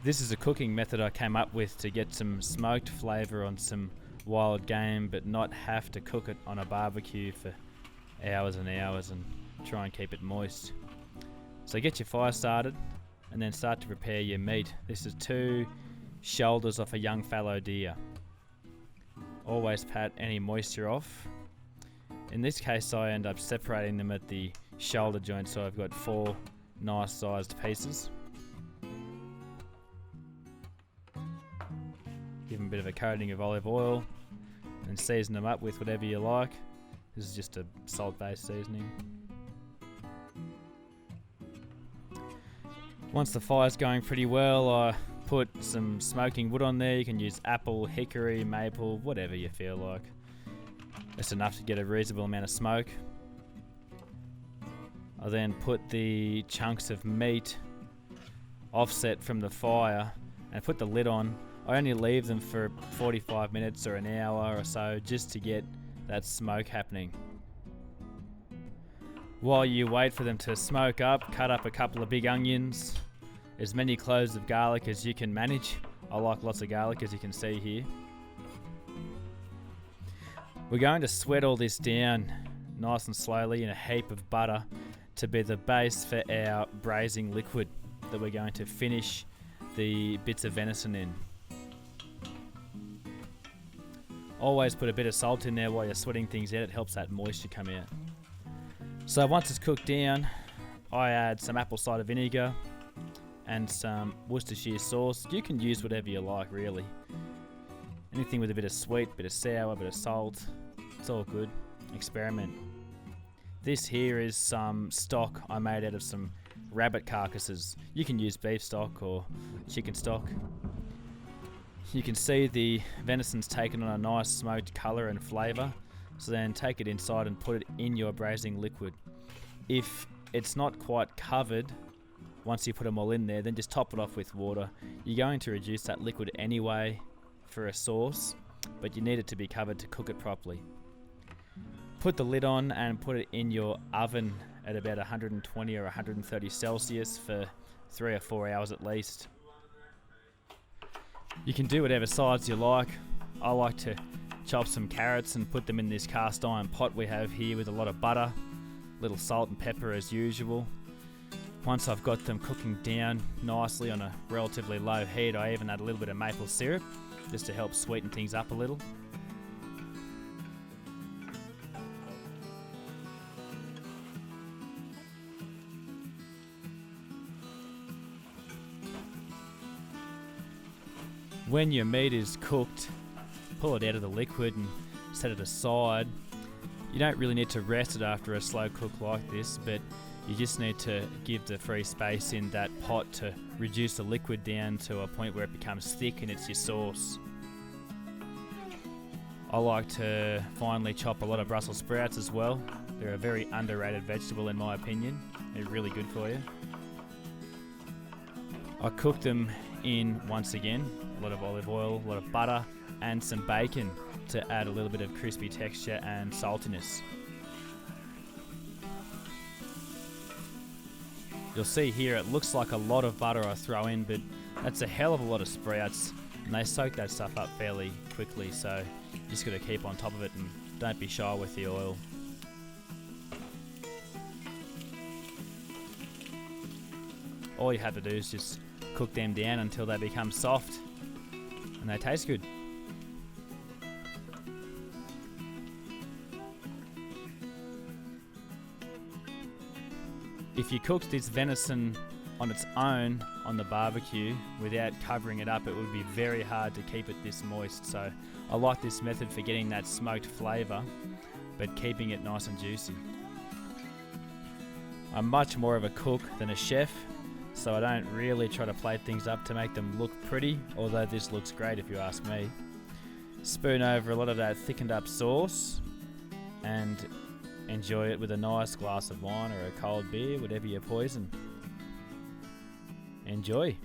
This is a cooking method I came up with to get some smoked flavour on some wild game, but not have to cook it on a barbecue for hours and hours and try and keep it moist. So get your fire started and then start to prepare your meat. This is 2 shoulders off a young fallow deer. Always pat any moisture off. In this case I end up separating them at the shoulder joint, so I've got 4 nice sized pieces. Give them a bit of a coating of olive oil and season them up with whatever you like. This is just a salt based seasoning. Once the fire's going pretty well, I put some smoking wood on there. You can use apple, hickory, maple, whatever you feel like. It's enough to get a reasonable amount of smoke. I then put the chunks of meat offset from the fire and put the lid on. I only leave them for 45 minutes or an hour or so just to get that smoke happening. While you wait for them to smoke up, cut up a couple of big onions, as many cloves of garlic as you can manage. I like lots of garlic, as you can see here. We're going to sweat all this down nice and slowly in a heap of butter to be the base for our braising liquid that we're going to finish the bits of venison in. Always put a bit of salt in there while you're sweating things out. It helps that moisture come out. So once it's cooked down, I add some apple cider vinegar and some Worcestershire sauce. You can use whatever you like, really. Anything with a bit of sweet, bit of sour, bit of salt, it's all good. Experiment. This here is some stock I made out of some rabbit carcasses. You can use beef stock or chicken stock. You can see the venison's taken on a nice smoked colour and flavour, so then take it inside and put it in your braising liquid. If it's not quite covered, once you put them all in there, then just top it off with water. You're going to reduce that liquid anyway for a sauce, but you need it to be covered to cook it properly. Put the lid on and put it in your oven at about 120 or 130 Celsius for 3 or 4 hours at least. You can do whatever sides you like. I like to chop some carrots and put them in this cast iron pot we have here with a lot of butter, little salt and pepper as usual. Once I've got them cooking down nicely on a relatively low heat, I even add a little bit of maple syrup just to help sweeten things up a little. When your meat is cooked, pull it out of the liquid and set it aside. You don't really need to rest it after a slow cook like this, but you just need to give the free space in that pot to reduce the liquid down to a point where it becomes thick and it's your sauce. I like to finely chop a lot of Brussels sprouts as well. They're a very underrated vegetable in my opinion. They're really good for you. I cook them in, once again, a lot of olive oil, a lot of butter and some bacon to add a little bit of crispy texture and saltiness. You'll see here it looks like a lot of butter I throw in, but that's a hell of a lot of sprouts and they soak that stuff up fairly quickly, so you just got to keep on top of it and don't be shy with the oil. All you have to do is just cook them down until they become soft and they taste good. If you cooked this venison on its own on the barbecue without covering it up, it would be very hard to keep it this moist. So I like this method for getting that smoked flavour but keeping it nice and juicy. I'm much more of a cook than a chef, so I don't really try to plate things up to make them look pretty, although this looks great if you ask me. Spoon over a lot of that thickened up sauce and enjoy it with a nice glass of wine or a cold beer, whatever your poison. Enjoy.